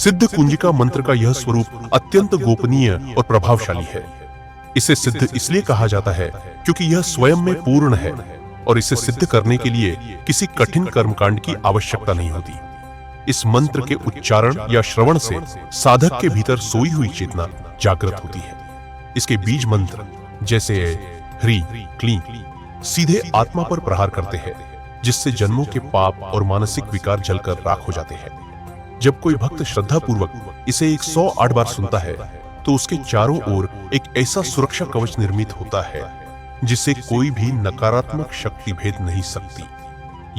सिद्ध कुंजिका मंत्र का यह स्वरूप अत्यंत गोपनीय और प्रभावशाली है। इसे सिद्ध इसलिए कहा जाता है क्योंकि यह स्वयं में पूर्ण है और इसे सिद्ध करने के लिए किसी कठिन कर्मकांड की आवश्यकता नहीं होती। इस मंत्र के उच्चारण या श्रवण से साधक के भीतर सोई हुई चेतना जागृत होती है। इसके बीज मंत्र जैसे ह्री क्लीं सीधे आत्मा पर प्रहार करते हैं, जिससे जन्मों के पाप और मानसिक विकार जलकर राख हो जाते हैं। जब कोई भक्त श्रद्धा पूर्वक इसे 108 बार सुनता है तो उसके चारों ओर एक ऐसा सुरक्षा कवच निर्मित होता है जिसे कोई भी नकारात्मक शक्ति भेद नहीं सकती।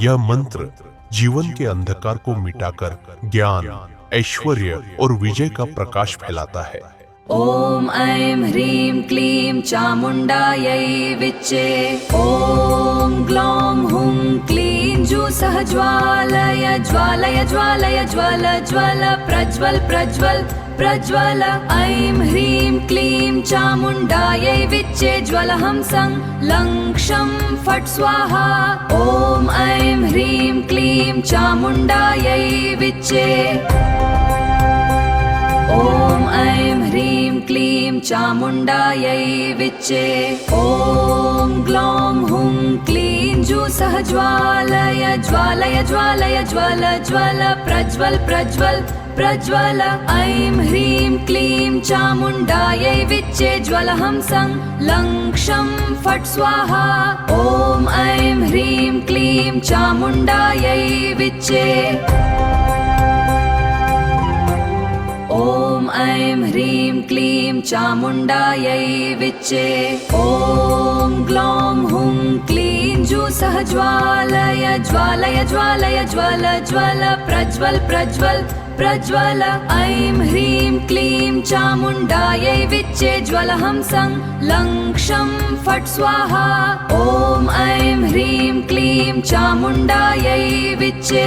यह मंत्र जीवन के अंधकार को मिटाकर ज्ञान, ऐश्वर्य और विजय का प्रकाश फैलाता है। ओम ऐं ह्रीं क्लीं चामुण्डायै विच्चे। ओम ग्लौं हुं क्लीं जूसः ज्वालय ज्वालय ज्वालय ज्वल ज्वल प्रज्वल प्रज्वल प्रज्वल। ऐं ह्रीं क्लीं चामुण्डायै विच्चे ज्वलहं सं लं क्षं फट् स्वाहा। ओम ऐं ह्रीं क्लीं चामुण्डायै विच्चे। ओम ऐं ह्रीं क्लीं चामुण्डायै विच्चे। ओम ग्लौं हुं क्लीं जूसः ज्वालय ज्वालय ज्वालय ज्वल ज्वल प्रज्वल प्रज्वल प्रज्वल। ऐं ह्रीं क्लीं चामुण्डायै विच्चे ज्वलहं सं लं क्षं फट् स्वाहा। ओम ऐं ह्रीं क्लीं चामुण्डायै विच्चे। ओम ऐं ह्रीं क्लीं चामुण्डायै विच्चे। ओम ग्लौं हुं क्लीं जूसः ज्वालय ज्वालय ज्वालय ज्वल ज्वल प्रज्वल प्रज्वल प्रज्वल। ऐं ह्रीं क्लीं चामुण्डायै विच्चे ज्वलहं सं लं क्षं फट् स्वाहा। ओम ऐं ह्रीं क्लीं चामुण्डायै विच्चे।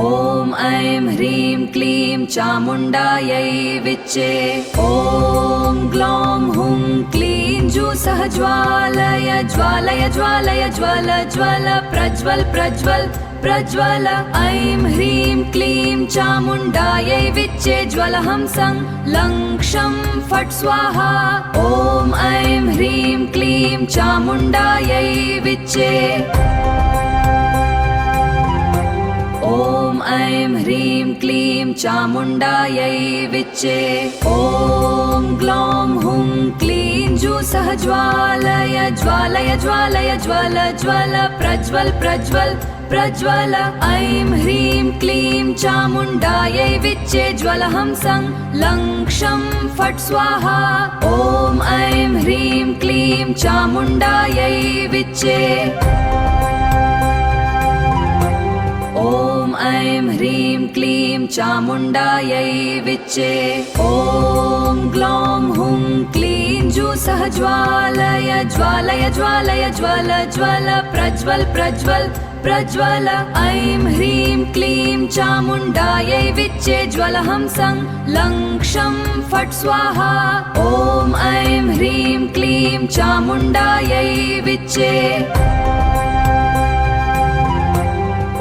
ओम ऐं ह्रीं क्लीं चामुण्डायै विच्चे। ओम ग्लौं हुं क्लीं जूसः ज्वालय ज्वालय ज्वालय ज्वल ज्वल प्रज्वल प्रज्वल प्रज्वल। ऐं ह्रीं क्लीं चामुण्डायै विच्चे ज्वलहं सं लं क्षं फट् स्वाहा। ओम ऐं ह्रीं क्लीं चामुण्डायै विच्चे। ओम ऐं ह्रीं क्लीं चामुण्डायै विच्चे। ओम ग्लौं हुं क्लीं जूसः ज्वालय ज्वालय ज्वालय ज्वल ज्वल प्रज्वल प्रज्वल प्रज्वल। ऐं ह्रीं क्लीं चामुण्डायै विच्चे ज्वलहं सं लं क्षं फट् स्वाहा। ओम ऐं ह्रीं क्लीं चामुण्डायै विच्चे। ओम ऐं ह्रीं क्लीं चामुण्डायै विच्चे। ओम ग्लौं हुं क्लीं जूसः ज्वालय ज्वालय ज्वालय ज्वल ज्वल प्रज्वल प्रज्वल प्रज्वल। ऐं ह्रीं क्लीं चामुण्डायै विच्चे ज्वलहं सं लं क्षं फट् स्वाहा। ओम ऐं ह्रीं क्लीं चामुण्डायै विच्चे।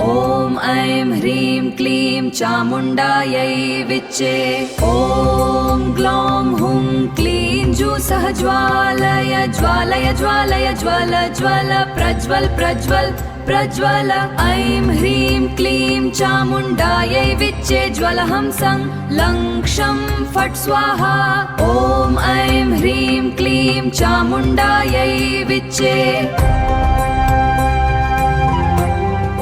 ओम ऐं ह्रीं क्लीं चामुण्डायै विच्चे। ओम ग्लौं हुं क्लीं जूसः ज्वालय ज्वालय ज्वालय ज्वल ज्वल प्रज्वल प्रज्वल प्रज्वल। ऐं ह्रीं क्लीं चामुण्डायै विच्चे ज्वलहं सं लं क्षं फट् स्वाहा। ओम ऐं ह्रीं क्लीं चामुण्डायै विच्चे।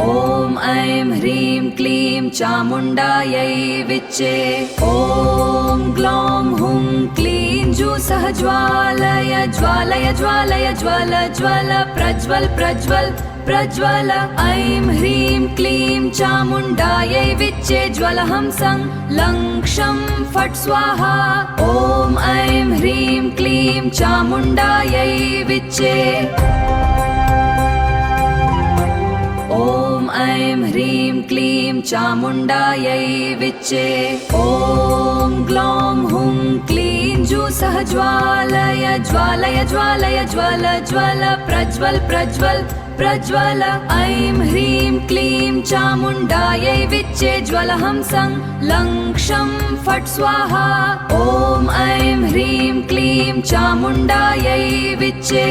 ओम ऐं ह्रीं क्लीं चामुण्डायै विच्चे। ओम ग्लौं हुं क्लीं जूसः ज्वालय ज्वालय ज्वालय ज्वल ज्वल प्रज्वल प्रज्वल प्रज्वल। ऐं ह्रीं क्लीं चामुण्डायै विच्चे ज्वलहं सं लं क्षं फट् स्वाहा। ओम ऐं ह्रीं क्लीं चामुण्डायै विच्चे। ओम ऐं ह्रीं क्लीं चामुण्डायै विच्चे। ओम ग्लौं हुं क्लीं जूसः ज्वालय ज्वालय ज्वालय ज्वल ज्वल प्रज्वल प्रज्वल प्रज्वल ऐं ह्रीं क्लीं चामुण्डायै विच्चे ज्वलहंसं लं क्षं फट् स्वाहा। ॐ ऐं ह्रीं क्लीं चामुण्डायै विच्चे।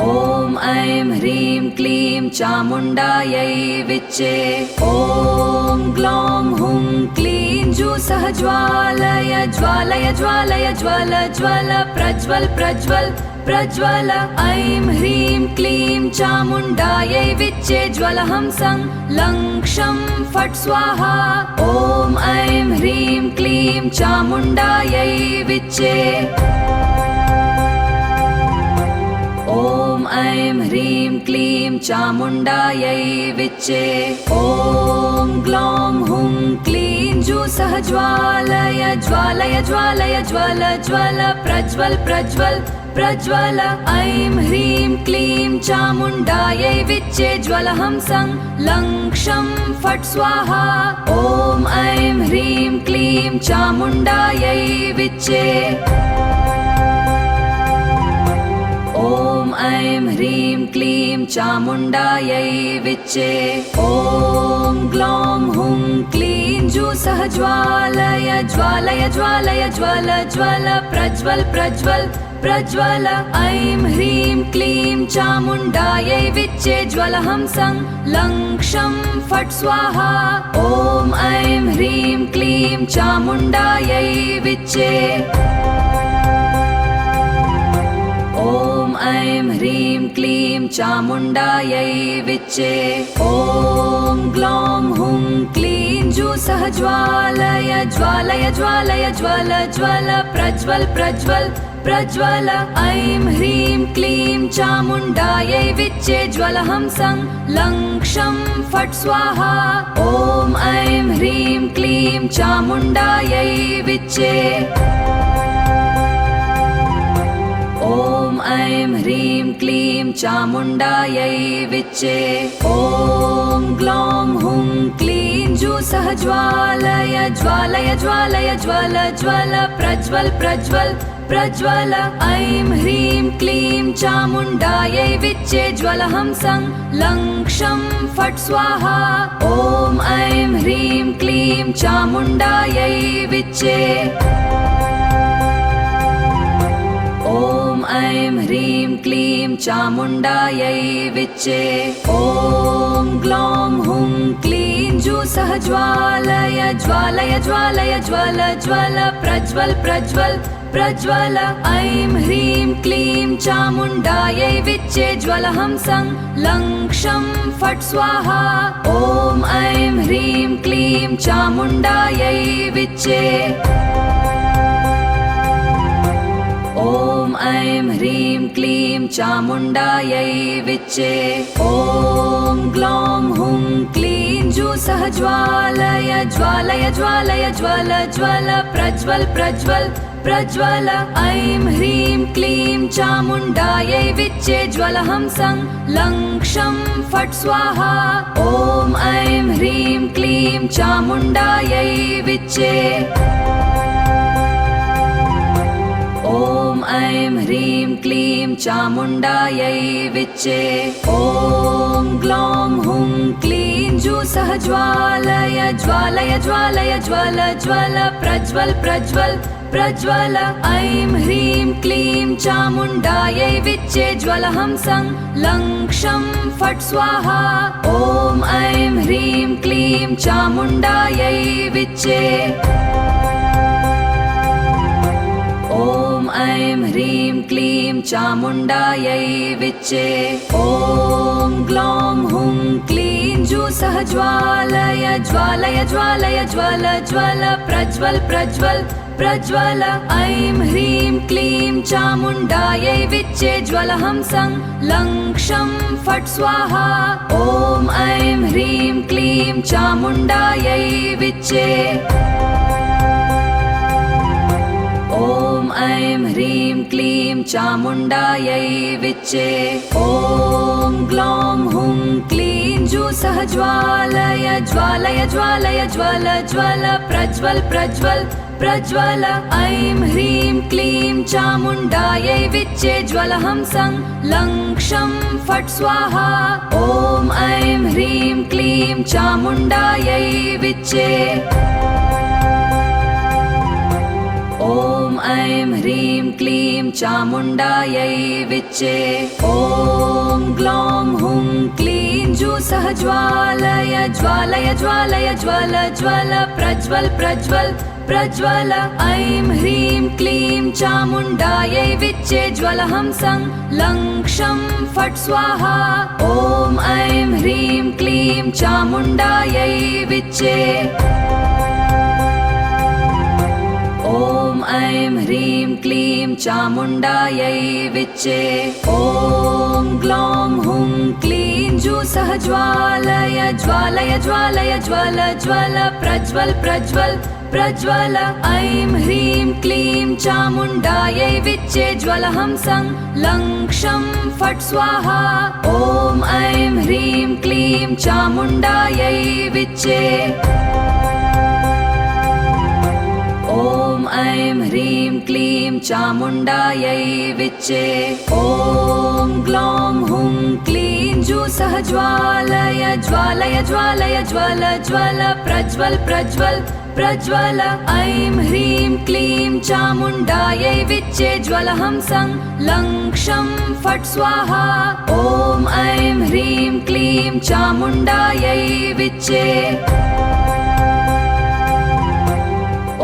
ॐ ऐं ह्रीं क्लीं चामुण्डायै विच्चे। ॐ ग्लौं हुं क्लीं जूसः ज्वालय ज्वालय ज्वालय ज्वल ज्वल प्रज्वल प्रज्वल प्रज्वल। ऐं ह्रीं क्लीं चामुण्डायै विच्चे ज्वलहंसं लं क्षं फट् स्वाहा। ॐ ऐं ह्रीं क्लीं चामुण्डायै विच्चे। ॐ ऐं ह्रीं क्लीं चामुण्डायै विच्चे। ॐ ग्लौं हुं क्लीं जूसः ज्वालय ज्वालय ज्वालय ज्वल ज्वल प्रज्वल प्रज्वल प्रज्वल। ऐं ह्रीं क्लीं चामुण्डायै विच्चे ज्वलहंसं लं क्षं फट् स्वाहा। ॐ ऐं ह्रीं क्लीं चामुण्डायै विच्चे। ॐ ऐं ह्रीं क्लीं चामुण्डायै विच्चे। ॐ ग्लौं हुं क्लीं जूसः ज्वालय ज्वालय ज्वालय ज्वल ज्वल प्रज्वल प्रज्वल प्रज्वल। ऐं ह्रीं क्लीं चामुण्डायै विच्चे ज्वलहंसं लं क्षं फट् स्वाहा। ॐ ऐं ह्रीं क्लीं चामुण्डायै विच्चे। ॐ ऐं ह्रीं क्लीं चामुण्डायै विच्चे। ॐ ग्लौं हुं क्लीं जूसः ज्वालय ज्वालय ज्वालय ज्वल ज्वल प्रज्वल प्रज्वल प्रज्वल। ऐं ह्रीं क्लीं चामुण्डायै विच्चे ज्वलहंसं लं क्षं फट् स्वाहा। ॐ ऐं ह्रीं क्लीं चामुण्डायै विच्चे। ॐ ऐं ह्रीं क्लीं चामुण्डायै विच्चे। ॐ ग्लौं हुं क्लीं जूसः ज्वालय ज्वालय ज्वालय ज्वल ज्वल प्रज्वल प्रज्वल प्रज्वल। ऐं ह्रीं क्लीं चामुण्डायै विच्चे ज्वलहंसं लं क्षं फट् स्वाहा। ॐ ऐं ह्रीं क्लीं चामुण्डायै विच्चे। ॐ ऐं ह्रीं क्लीं चामुण्डायै विच्चे। ॐ ग्लौं हुं क्लीं जूसः ज्वालय ज्वालय ज्वालय ज्वल ज्वल प्रज्वल प्रज्वल प्रज्वल। ऐं ह्रीं क्लीं चामुण्डायै विच्चे ज्वलहंसं लं क्षं फट् स्वाहा। ॐ ऐं ह्रीं क्लीं चामुण्डायै विच्चे। ॐ ऐं ह्रीं क्लीं चामुण्डायै विच्चे। ॐ ग्लौं हुं क्लीं जूसः ज्वालय ज्वालय ज्वालय ज्वल ज्वल प्रज्वल प्रज्वल प्रज्वल। ऐं ह्रीं क्लीं चामुण्डायै विच्चे ज्वलहंसं लं क्षं फट् स्वाहा। ॐ ऐं ह्रीं क्लीं चामुण्डायै विच्चे। ॐ ऐं ह्रीं क्लीं चामुण्डायै विच्चे। ॐ ग्लौं हुं क्लीं जूसः ज्वालय ज्वालय ज्वालय ज्वल ज्वल प्रज्वल प्रज्वल प्रज्वल। ऐं ह्रीं क्लीं चामुण्डायै विच्चे ज्वलहंसं लं क्षं फट् स्वाहा। ॐ ऐं ह्रीं क्लीं चामुण्डायै विच्चे। ॐ ऐं ह्रीं क्लीं चामुण्डायै विच्चे। ॐ ग्लौं हुं क्लीं जूसः ज्वालय ज्वालय ज्वालय ज्वल ज्वल प्रज्वल प्रज्वल प्रज्वल। ऐं ह्रीं क्लीं चामुण्डायै विच्चे ज्वलहंसं लं क्षं फट् स्वाहा। ॐ ऐं ह्रीं क्लीं चामुण्डायै विच्चे। ॐ ऐं ह्रीं क्लीं चामुण्डायै विच्चे। ॐ ग्लौं हुं क्लीं जूसः ज्वालय ज्वालय ज्वालय ज्वल ज्वल प्रज्वल प्रज्वल प्रज्वल ऐं ह्रीं क्लीं चामुण्डायै विच्चे ज्वलहंसं लं क्षं फट् स्वाहा। ॐ ऐं ह्रीं क्लीं चामुण्डायै विच्चे। ॐ ऐं ह्रीं क्लीं चामुण्डायै विच्चे। ॐ ग्लौं हुं क्लीं जूसः ज्वालय ज्वालय ज्वालय ज्वल ज्वल प्रज्वल प्रज्वल प्रज्वल। ऐं ह्रीं क्लीं चामुण्डायै विच्चे ज्वलहंसं लं क्षं फट् स्वाहा। ॐ ऐं ह्रीं क्लीं चामुण्डायै विच्चे। ॐ ऐं ह्रीं क्लीं चामुण्डायै विच्चे। ॐ ग्लौं हुं क्लीं जूसः ज्वालय ज्वालय ज्वालय ज्वल ज्वल प्रज्वल प्रज्वल प्रज्वल। ऐं ह्रीं क्लीं चामुण्डायै विच्चे ज्वलहंसं लं क्षं फट् स्वाहा। ॐ ऐं ह्रीं क्लीं चामुण्डायै विच्चे। ॐ ऐं ह्रीं क्लीं चामुण्डायै विच्चे। ॐ ग्लौं हुं क्लीं जूसः ज्वालय ज्वालय ज्वालय ज्वल ज्वल प्रज्वल प्रज्वल प्रज्वल। ऐं ह्रीं क्लीं चामुण्डायै विच्चे ज्वलहंसं लं क्षं फट् स्वाहा। ॐ ऐं ह्रीं क्लीं चामुण्डायै विच्चे।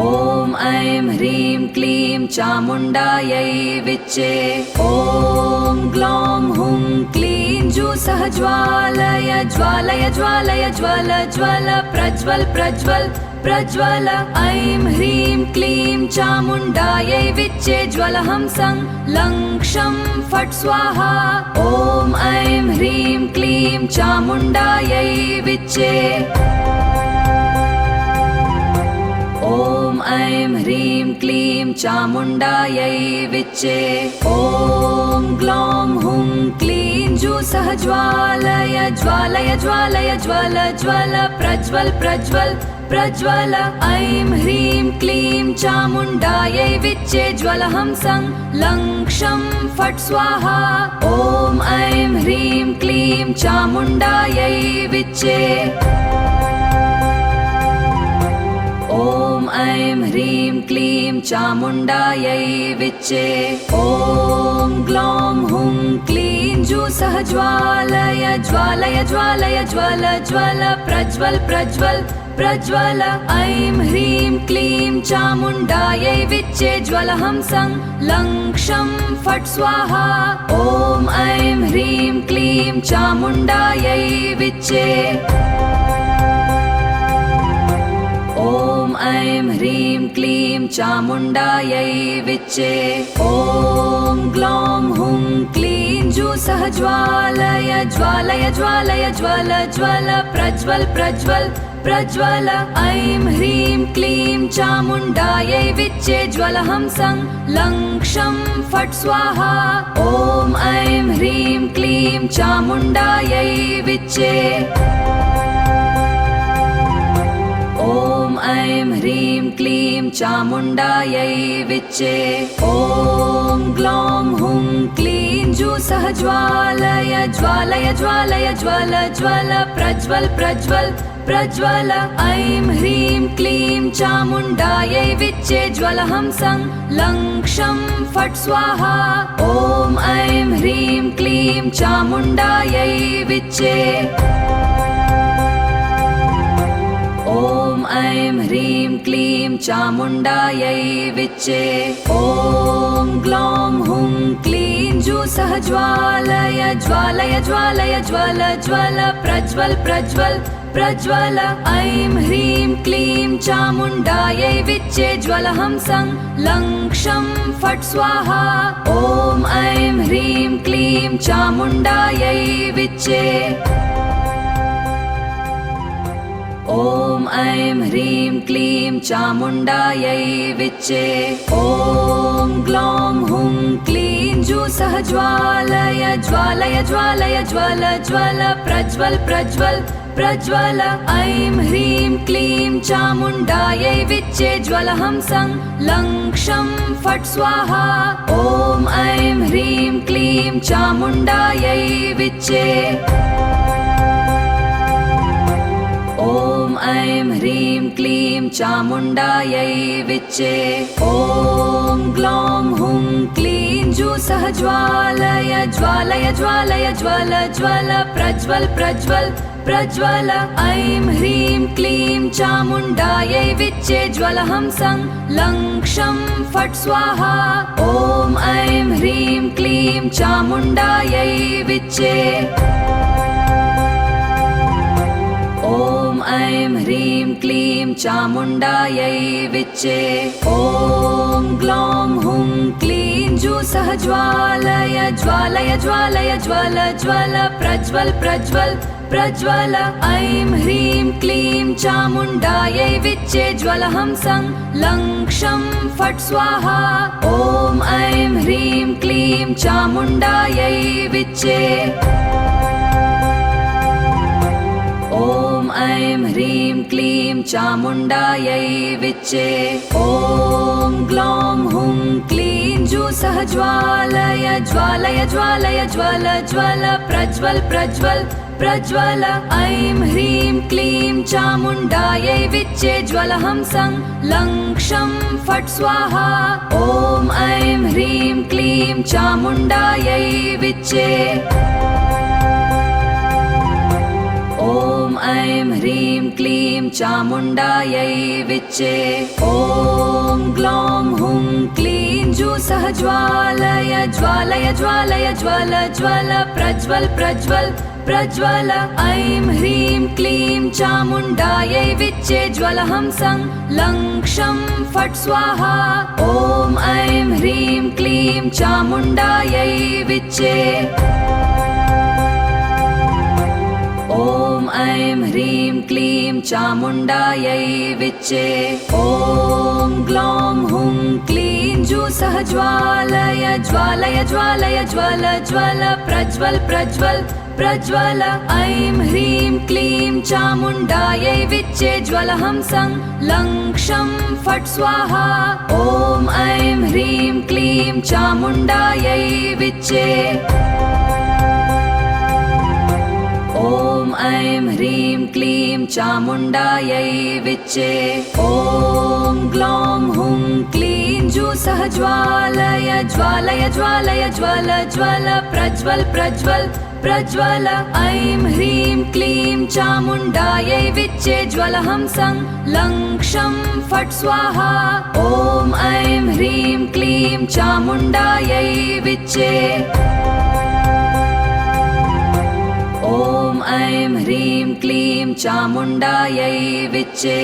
ॐ ऐं ह्रीं क्लीं चामुण्डायै विच्चे। ॐ ग्लौं हुं क्लीं जूसः ज्वालय ज्वालय ज्वालय ज्वल ज्वल प्रज्वल प्रज्वल प्रज्वल। ऐं ह्रीं क्लीं चामुण्डायै विच्चे ज्वलहंसं लं क्षं फट् स्वाहा। ॐ ऐं ह्रीं क्लीं चामुण्डायै विच्चे। ॐ ऐं ह्रीं क्लीं चामुण्डायै विच्चे। ॐ ग्लौं हुं क्लीं जूसः ज्वालय ज्वालय ज्वालय ज्वल ज्वल प्रज्वल प्रज्वल प्रज्वल। ऐं ह्रीं क्लीं चामुण्डायै विच्चे ज्वलहंसं लं क्षं फट् स्वाहा। ॐ ऐं ह्रीं क्लीं चामुण्डायै विच्चे। ॐ ऐं ह्रीं क्लीं चामुण्डायै विच्चे। ॐ ग्लौं हुं क्लीं जूसः ज्वालय ज्वालय ज्वालय ज्वल ज्वल प्रज्वल प्रज्वल प्रज्वल। ऐं ह्रीं क्लीं चामुण्डायै विच्चे ज्वलहंसं लं क्षं फट् स्वाहा। ॐ ऐं ह्रीं क्लीं चामुण्डायै विच्चे। ॐ ऐं ह्रीं क्लीं चामुण्डायै विच्चे। ॐ ग्लौं हुं क्लीं जूसः ज्वालय ज्वालय ज्वालय ज्वल ज्वल प्रज्वल प्रज्वल प्रज्वल। ऐं ह्रीं क्लीं चामुण्डायै विच्चे ज्वलहंसं लं क्षं फट् स्वाहा। ॐ ऐं ह्रीं क्लीं चामुण्डायै विच्चे। ॐ ऐं ह्रीं क्लीं चामुण्डायै विच्चे। ॐ ग्लौं हुं क्लीं जूसः ज्वालय ज्वालय ज्वालय ज्वल ज्वल प्रज्वल प्रज्वल प्रज्वल। ऐं ह्रीं क्लीं चामुण्डायै विच्चे ज्वलहंसं लं क्षं फट् स्वाहा। ॐ ऐं ह्रीं क्लीं चामुण्डायै विच्चे। ॐ ऐं ह्रीं क्लीं चामुण्डायै विच्चे। ॐ ग्लौं हुं क्लीं जूसः ज्वालय ज्वालय ज्वालय ज्वल ज्वल प्रज्वल प्रज्वल प्रज्वल। ऐं ह्रीं क्लीं चामुण्डायै विच्चे ज्वलहंसं लं क्षं फट् स्वाहा। ॐ ऐं ह्रीं क्लीं चामुण्डायै विच्चे। ॐ ऐं ह्रीं क्लीं चामुण्डायै विच्चे। ॐ ग्लौं हुं क्लीं जूसः ज्वालय ज्वालय ज्वालय ज्वल ज्वल प्रज्वल प्रज्वल प्रज्वल ऐं ह्रीं क्लीं चामुण्डायै विच्चे ज्वलहंसं लं क्षं फट् स्वाहा। ॐ ऐं ह्रीं क्लीं चामुण्डायै विच्चे। ॐ ऐं ह्रीं क्लीं चामुण्डायै विच्चे। ॐ ग्लौं हुं क्लीं जूसः ज्वालय ज्वालय ज्वालय ज्वल ज्वल प्रज्वल प्रज्वल प्रज्वल। ऐं ह्रीं क्लीं चामुण्डायै विच्चे ज्वलहंसं लं क्षं फट् स्वाहा। ॐ ऐं ह्रीं क्लीं चामुण्डायै विच्चे। ॐ ऐं ह्रीं क्लीं चामुण्डायै विच्चे। ॐ ग्लौं हुं क्लीं जूसः ज्वालय ज्वालय ज्वालय ज्वल ज्वल प्रज्वल प्रज्वल प्रज्वल। ऐं ह्रीं क्लीं चामुण्डायै विच्चे ज्वलहंसं लं क्षं फट् स्वाहा। ॐ ऐं ह्रीं क्लीं चामुण्डायै विच्चे। ॐ ऐं ह्रीं क्लीं चामुण्डायै विच्चे। ॐ ग्लौं हुं क्लीं जूसः ज्वालय ज्वालय ज्वालय ज्वल ज्वल प्रज्वल प्रज्वल प्रज्वल। ऐं ह्रीं क्लीं चामुण्डायै विच्चे ज्वलहंसं लं क्षं फट् स्वाहा। ॐ ऐं ह्रीं क्लीं चामुण्डायै विच्चे। ॐ ऐं ह्रीं क्लीं चामुण्डायै विच्चे। ॐ ग्लौं हुं क्लीं जूसः ज्वालय ज्वालय ज्वालय ज्वल ज्वल प्रज्वल प्रज्वल प्रज्वल। ऐं ह्रीं क्लीं चामुण्डायै विच्चे ज्वलहंसं लं क्षं फट् स्वाहा। ॐ ऐं ह्रीं क्लीं चामुण्डायै विच्चे। ॐ ऐं ह्रीं क्लीं चामुण्डायै विच्चे। ॐ ग्लौं हुं क्लीं जूसः ज्वालय ज्वालय ज्वालय ज्वल ज्वल प्रज्वल प्रज्वल प्रज्वल। ऐं ह्रीं क्लीं चामुण्डायै विच्चे ज्वलहंसं लं क्षं फट् स्वाहा। ॐ ऐं ह्रीं क्लीं चामुण्डायै विच्चे। ॐ ऐं ह्रीं क्लीं चामुण्डायै विच्चे। ॐ ग्लौं हुं क्लीं जूसः ज्वालय ज्वालय ज्वालय ज्वल ज्वल प्रज्वल प्रज्वल प्रज्वल। ऐं ह्रीं क्लीं चामुण्डायै विच्चे ज्वलहंसं लं क्षं फट् स्वाहा। ॐ ऐं ह्रीं क्लीं चामुण्डायै विच्चे। ॐ ऐं ह्रीं क्लीं चामुण्डायै विच्चे।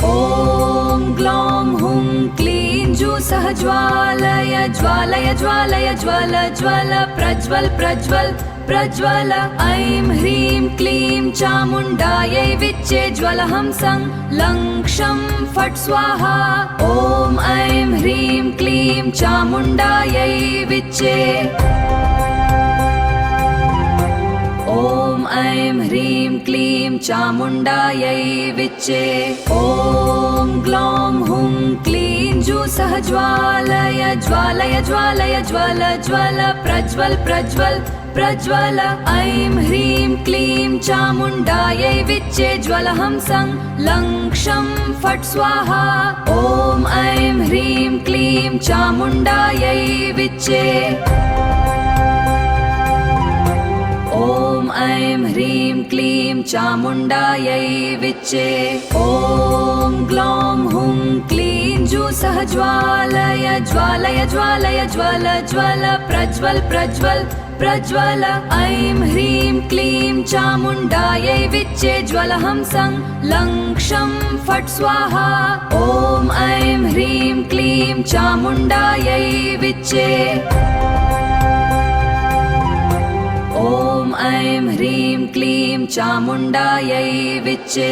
ॐ ग्लौं हुं क्लीं जूसः ज्वालय ज्वालय ज्वालय ज्वल ज्वल प्रज्वल प्रज्वल प्रज्वल। ऐं ह्रीं क्लीं चामुण्डायै विच्चे ज्वलहंसं लं क्षं फट् स्वाहा। ॐ ऐं ह्रीं क्लीं चामुण्डायै विच्चे। ॐ ऐं ह्रीं क्लीं चामुण्डायै विच्चे। ॐ ग्लौं हुं क्लीं जूसः ज्वालय ज्वालय ज्वालय ज्वल ज्वल प्रज्वल प्रज्वल प्रज्वल। ऐं ह्रीं क्लीं चामुण्डायै विच्चे ज्वलहंसं लं क्षं फट् स्वाहा। ॐ ऐं ह्रीं क्लीं चामुण्डायै विच्चे। ॐ ऐं ह्रीं क्लीं चामुण्डायै विच्चे। ॐ ग्लौं हुं क्लीं जूसः ज्वालय ज्वालय ज्वालय ज्वल ज्वल प्रज्वल प्रज्वल प्रज्वल। ऐं ह्रीं क्लीं चामुण्डायै विच्चे ज्वलहंसं लं क्षं फट् स्वाहा। ॐ ऐं ह्रीं क्लीं चामुण्डायै विच्चे। ॐ ऐं ह्रीं क्लीं चामुण्डायै विच्चे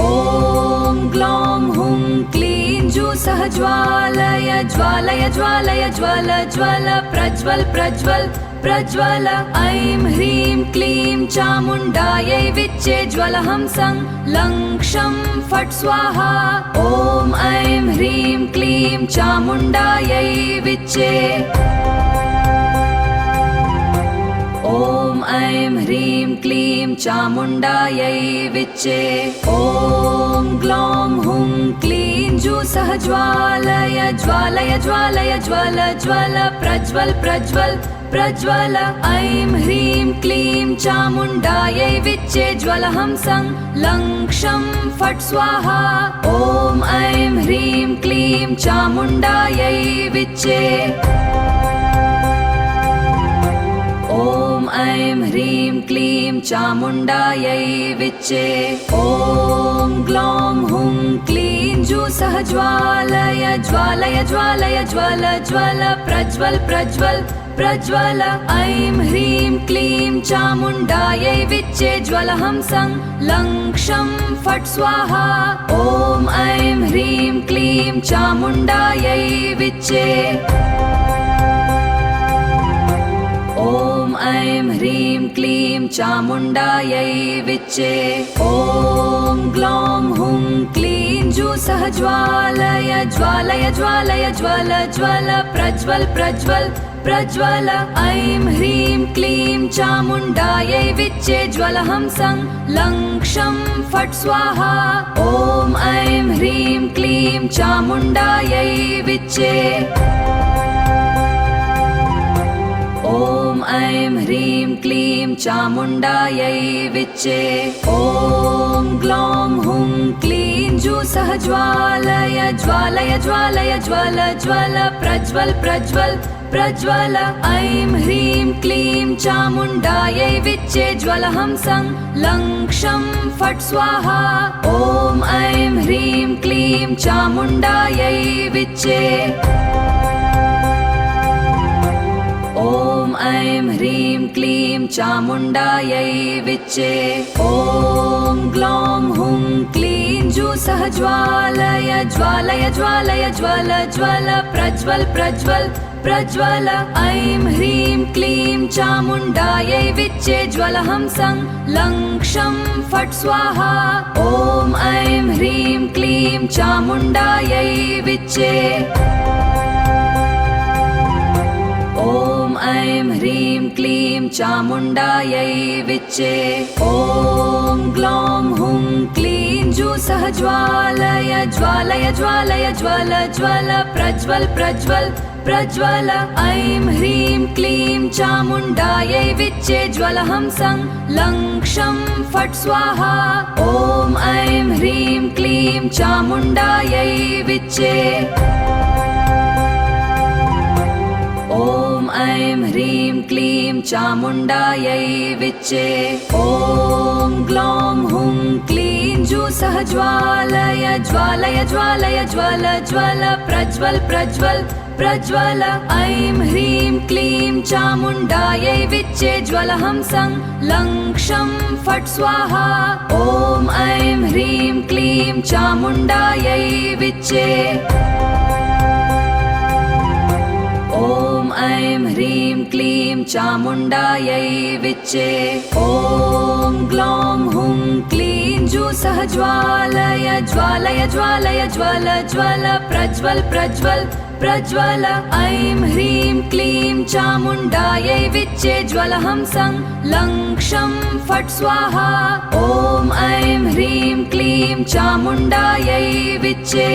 ॐ ग्लौं हुं क्लीं जूसः ज्वालय ज्वालय ज्वालय ज्वल ज्वल प्रज्वल प्रज्वल प्रज्वल ऐं ह्रीं क्लीं चामुण्डायै विच्चे ज्वलहंसं लं क्षं फट् स्वाहा ॐ ऐं ह्रीं क्लीं चामुण्डायै विच्चे ॐ ऐं ह्रीं क्लीं चामुण्डायै विच्चे ॐ ग्लौं हुं क्लीं जूसः ज्वालय ज्वालय ज्वालय ज्वल ज्वल प्रज्वल प्रज्वल प्रज्वल ऐं ह्रीं क्लीं चामुण्डायै विच्चे ज्वलहंसं लं क्षं फट् स्वाहा ॐ ऐं ह्रीं क्लीं चामुण्डायै विच्चे ॐ ऐं ह्रीं क्लीं चामुण्डायै विच्चे ॐ ग्लौं हुं क्लीं जूसः ज्वालय ज्वालय ज्वालय ज्वल ज्वल प्रज्वल प्रज्वल प्रज्वल ऐं ह्रीं क्लीं चामुण्डायै विच्चे ज्वलहंसं लं क्षं फट् स्वाहा ॐ ऐं ह्रीं क्लीं चामुण्डायै विच्चे ॐ ऐं ह्रीं क्लीं चामुण्डायै विच्चे ॐ ग्लौं हुं क्लीं जूसः ज्वालय ज्वालय ज्वालय ज्वल ज्वल प्रज्वल प्रज्वल प्रज्वल ऐं ह्रीं क्लीं चामुण्डायै विच्चे ज्वलहंसं लं क्षं फट् स्वाहा ॐ ऐं ह्रीं क्लीं चामुण्डायै विच्चे ॐ ऐं ह्रीं क्लीं चामुण्डायै विच्चे ॐ ग्लौं हुं क्लीं जूसः ज्वालय ज्वालय ज्वालय ज्वल ज्वल प्रज्वल प्रज्वल प्रज्वल ऐं ह्रीं क्लीं चामुण्डायै विच्चे ज्वलहंसं लं क्षं फट् स्वाहा ॐ ऐं ह्रीं क्लीं चामुण्डायै विच्चे ॐ ऐं ह्रीं क्लीं चामुण्डायै विच्चे ॐ ग्लौं हुं क्लीं जूसः ज्वालय ज्वालय ज्वालय ज्वल ज्वल प्रज्वल प्रज्वल प्रज्वल ऐं ह्रीं क्लीं चामुण्डायै विच्चे ज्वलहंसं लं क्षं फट् स्वाहा ॐ ऐं ह्रीं क्लीं चामुण्डायै विच्चे ॐ ऐं ह्रीं क्लीं चामुण्डायै विच्चे ॐ ग्लौं हुं क्लीं जूसः ज्वालय ज्वालय ज्वालय ज्वल ज्वल प्रज्वल प्रज्वल प्रज्वल ऐं ह्रीं क्लीं चामुण्डायै विच्चे ज्वलहंसं लं क्षं फट् स्वाहा ॐ ऐं ह्रीं क्लीं चामुण्डायै विच्चे ॐ ऐं ह्रीं क्लीं चामुण्डायै विच्चे ॐ ग्लौं हुं क्लीं जूसः ज्वालय ज्वालय ज्वालय ज्वल ज्वल प्रज्वल प्रज्वल प्रज्वल ऐं ह्रीं क्लीं चामुण्डायै विच्चे ज्वलहंसं लं क्षं फट् स्वाहा ॐ ऐं ह्रीं क्लीं चामुण्डायै विच्चे ॐ ऐं ह्रीं क्लीं चामुण्डायै विच्चे ॐ ग्लौं हुं क्लीं जूसः ज्वालय ज्वालय ज्वालय ज्वल ज्वल प्रज्वल प्रज्वल प्रज्वल ऐं ह्रीं क्लीं चामुण्डायै विच्चे ज्वलहंसं लं क्षं फट् स्वाहा ॐ ऐं ह्रीं क्लीं चामुण्डायै विच्चे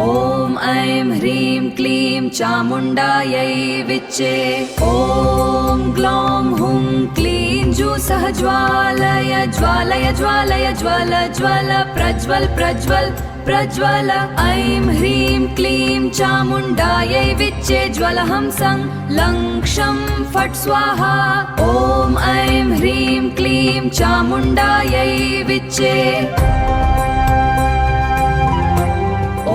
ॐ ऐं ह्रीं क्लीं चामुण्डायै विच्चे ॐ ग्लौं हुं क्लीं जूसः ज्वालय ज्वालय ज्वालय ज्वल ज्वल प्रज्वल प्रज्वल प्रज्वल ऐं ह्रीं क्लीं चामुण्डायै विच्चे ज्वलहंसं लं क्षं फट् स्वाहा ॐ ऐं ह्रीं क्लीं चामुण्डायै विच्चे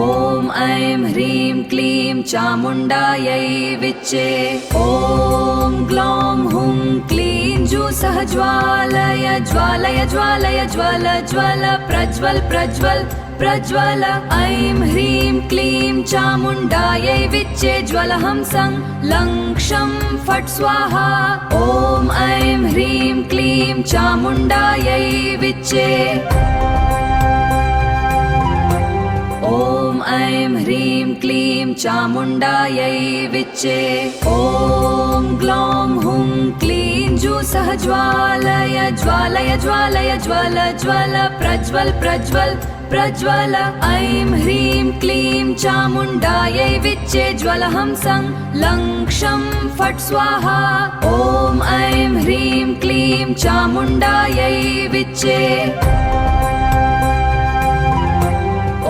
ॐ ऐं ह्रीं क्लीं चामुण्डायै विच्चे। ॐ ग्लौं हुं क्लीं जूसः ज्वालय ज्वालय ज्वालय ज्वल ज्वल प्रज्वल प्रज्वल प्रज्वल। ऐं ह्रीं क्लीं चामुण्डायै विच्चे ज्वलहंसं लं क्षं फट् स्वाहा। ॐ ऐं ह्रीं क्लीं चामुण्डायै विच्चे। ॐ ऐं ह्रीं क्लीं चामुण्डायै विच्चे। ॐ ग्लौं हुं क्लीं जूसः ज्वालय ज्वालय ज्वालय ज्वल ज्वल प्रज्वल प्रज्वल प्रज्वल। ऐं ह्रीं क्लीं चामुण्डायै विच्चे ज्वलहंसं लं क्षं फट् स्वाहा। ॐ ऐं ह्रीं क्लीं चामुण्डायै विच्चे।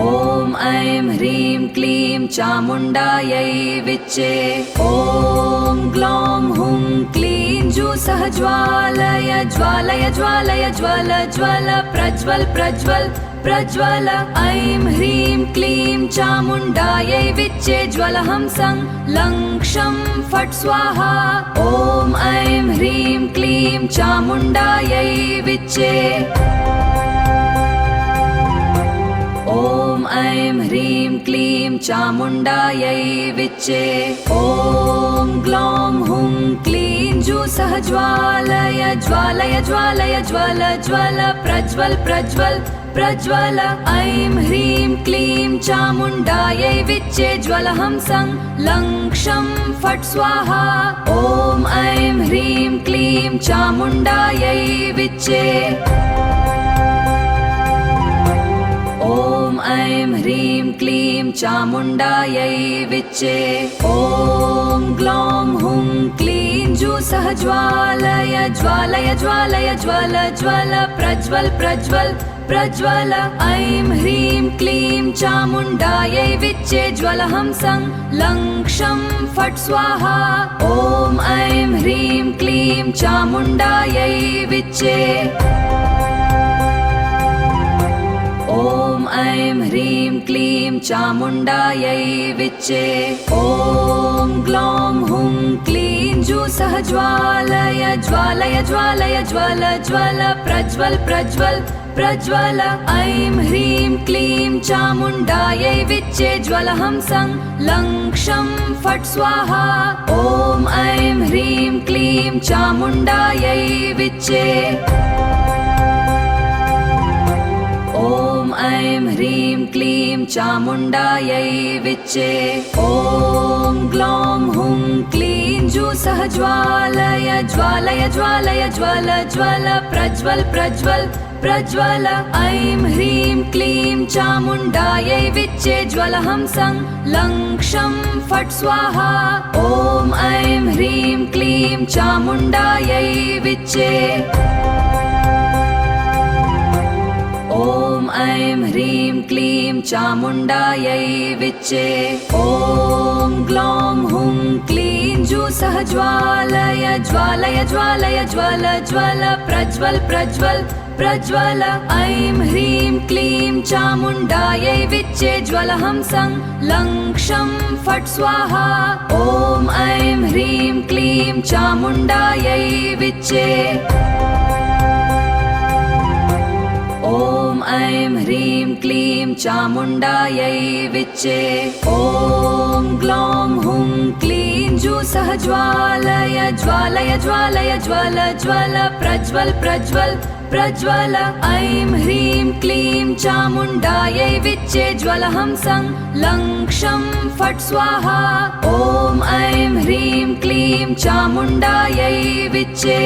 ॐ ऐं ह्रीं क्लीं चामुण्डायै विच्चे। ॐ ग्लौं हुं क्लीं जूसः ज्वालय ज्वालय ज्वालय ज्वल ज्वल प्रज्वल प्रज्वल प्रज्वल। ऐं ह्रीं क्लीं चामुण्डायै विच्चे ज्वलहंसं लं क्षं फट् स्वाहा। ॐ ऐं ह्रीं क्लीं चामुण्डायै विच्चे। ॐ ऐं ह्रीं क्लीं चामुण्डायै विच्चे। ॐ ग्लौं हुं क्लीं जूसः ज्वालय ज्वालय ज्वालय ज्वल ज्वल प्रज्वल प्रज्वल प्रज्वल। ऐं ह्रीं क्लीं चामुण्डायै विच्चे ज्वलहंसं लं क्षं फट् स्वाहा। ॐ ऐं ह्रीं क्लीं चामुण्डायै विच्चे। ॐ ऐं ह्रीं क्लीं चामुण्डायै विच्चे। ॐ ग्लौं हुं क्लीं जूसः ज्वालय ज्वालय ज्वालय ज्वल ज्वल प्रज्वल प्रज्वल प्रज्वल। ऐं ह्रीं क्लीं चामुण्डायै विच्चे ज्वलहंसं लं क्षं फट् स्वाहा। ॐ ऐं ह्रीं क्लीं चामुण्डायै विच्चे। ॐ ऐं ह्रीं क्लीं चामुण्डायै विच्चे। ॐ ग्लौं हुं क्लीं जूसः ज्वालय ज्वालय ज्वालय ज्वल ज्वल प्रज्वल प्रज्वल प्रज्वल। ऐं ह्रीं क्लीं चामुण्डायै विच्चे ज्वलहंसं लं क्षं फट् स्वाहा। ॐ ऐं ह्रीं क्लीं चामुण्डायै विच्चे। ॐ ऐं ह्रीं क्लीं चामुण्डायै विच्चे। ॐ ग्लौं हुं क्लीं जूसः ज्वालय ज्वालय ज्वालय ज्वल ज्वल प्रज्वल प्रज्वल प्रज्वल। ऐं ह्रीं क्लीं चामुण्डायै विच्चे ज्वलहंसं लं क्षं फट् स्वाहा। ॐ ऐं ह्रीं क्लीं चामुण्डायै विच्चे। ॐ ऐं ह्रीं क्लीं चामुण्डायै विच्चे। ॐ ग्लौं हुं क्लीं जूसः ज्वालय ज्वालय ज्वालय ज्वल ज्वल प्रज्वल प्रज्वल प्रज्वल। ऐं ह्रीं क्लीं चामुण्डायै विच्चे ज्वलहंसं लं क्षं फट् स्वाहा। ॐ ऐं ह्रीं क्लीं चामुण्डायै विच्चे। ॐ ऐं ह्रीं क्लीं चामुण्डायै विच्चे। ॐ ग्लौं हुं क्लीं जूसः ज्वालय ज्वालय ज्वालय ज्वल ज्वल प्रज्वल प्रज्वल प्रज्वल। ऐं ह्रीं क्लीं चामुण्डायै विच्चे ज्वलहंसं लं क्षं फट् स्वाहा। ॐ ऐं ह्रीं क्लीं चामुण्डायै विच्चे।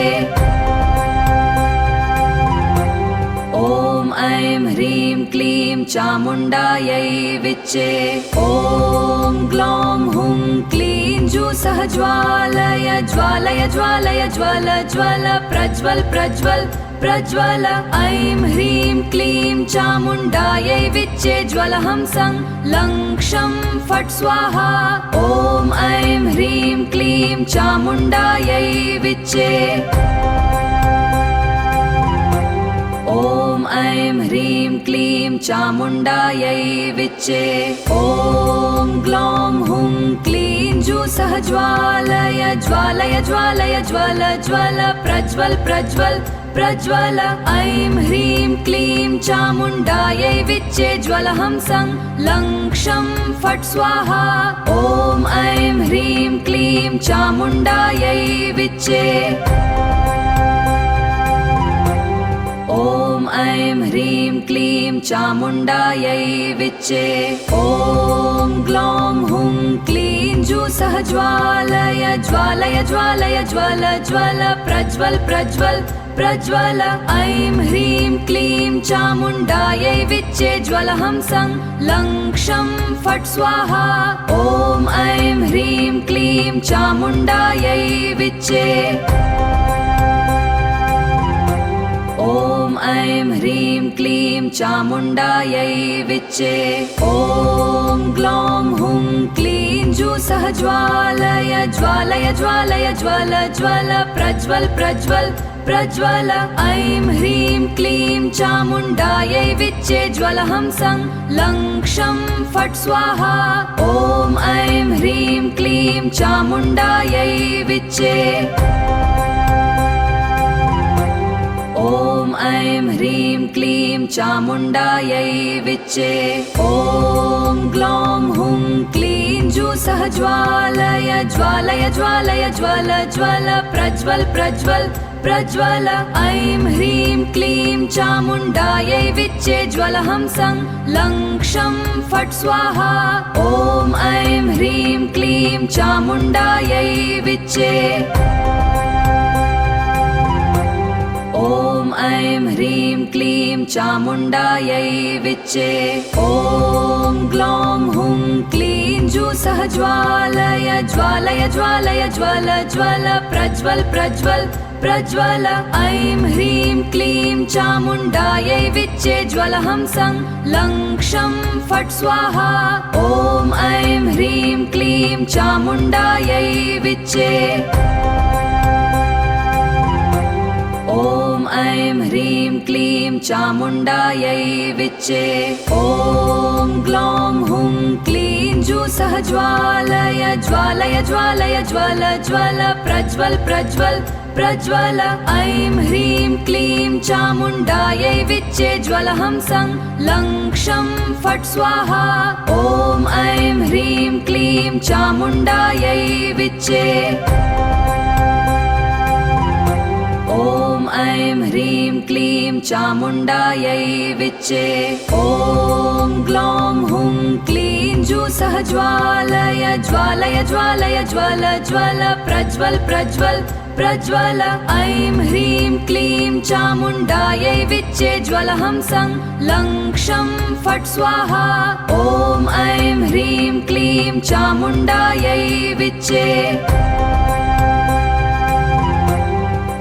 ॐ ऐं ह्रीं क्लीं चामुण्डायै विच्चे। ॐ ग्लौं हुं क्लीं जूसः ज्वालय ज्वालय ज्वालय ज्वल ज्वल प्रज्वल प्रज्वल प्रज्वल। ऐं ह्रीं क्लीं चामुण्डायै विच्चे ज्वलहंसं लं क्षं फट् स्वाहा। ॐ ऐं ह्रीं क्लीं चामुण्डायै विच्चे। ॐ ऐं ह्रीं क्लीं चामुण्डायै विच्चे। ॐ ग्लौं हुं क्लीं जूसः ज्वालय ज्वालय ज्वालय ज्वल ज्वल प्रज्वल प्रज्वल प्रज्वल। ऐं ह्रीं क्लीं चामुण्डायै विच्चे ज्वलहंसं लं क्षं फट् स्वाहा। ॐ ऐं ह्रीं क्लीं चामुण्डायै विच्चे। ॐ ऐं ह्रीं क्लीं चामुण्डायै विच्चे। ॐ ग्लौं हुं क्लीं जूसः ज्वालय ज्वालय ज्वालय ज्वल ज्वल प्रज्वल प्रज्वल प्रज्वल। ऐं ह्रीं क्लीं चामुण्डायै विच्चे ज्वलहंसं लं क्षं फट् स्वाहा। ॐ ऐं ह्रीं क्लीं चामुण्डायै विच्चे। ॐ ऐं ह्रीं क्लीं चामुण्डायै विच्चे। ॐ ग्लौं हुं क्लीं जूसः ज्वालय ज्वालय ज्वालय ज्वल ज्वल प्रज्वल प्रज्वल प्रज्वल। ऐं ह्रीं क्लीं चामुण्डायै विच्चे ज्वलहंसं लं क्षं फट् स्वाहा। ॐ ऐं ह्रीं क्लीं चामुण्डायै विच्चे। ॐ ऐं ह्रीं क्लीं चामुण्डायै विच्चे। ॐ ग्लौं हुं क्लीं जूसः ज्वालय ज्वालय ज्वालय ज्वल ज्वल प्रज्वल प्रज्वल प्रज्वल। ऐं ह्रीं क्लीं चामुण्डायै विच्चे ज्वलहंसं लं क्षं फट् स्वाहा। ॐ ऐं ह्रीं क्लीं चामुण्डायै विच्चे। ॐ ऐं ह्रीं क्लीं चामुण्डायै विच्चे। ॐ ग्लौं हुं क्लीं जूसः ज्वालय ज्वालय ज्वालय ज्वल ज्वल प्रज्वल प्रज्वल प्रज्वल। ऐं ह्रीं क्लीं चामुण्डायै विच्चे ज्वलहंसं लं क्षं फट् स्वाहा। ॐ ऐं ह्रीं क्लीं चामुण्डायै विच्चे। ॐ ऐं ह्रीं क्लीं चामुण्डायै विच्चे। ॐ ग्लौं हुं क्लीं जूसः ज्वालय ज्वालय ज्वालय ज्वल ज्वल प्रज्वल प्रज्वल प्रज्वल। ऐं ह्रीं क्लीं चामुण्डायै विच्चे ज्वलहंसं लं क्षं फट् स्वाहा। ॐ ऐं ह्रीं क्लीं चामुण्डायै विच्चे। ॐ ऐं ह्रीं क्लीं चामुण्डायै विच्चे। ॐ ग्लौं हुं क्लीं जूसः ज्वालय ज्वालय ज्वालय ज्वल ज्वल प्रज्वल प्रज्वल प्रज्वल। ऐं ह्रीं क्लीं चामुण्डायै विच्चे ज्वलहंसं लं क्षं फट् स्वाहा। ॐ ऐं ह्रीं क्लीं चामुण्डायै विच्चे।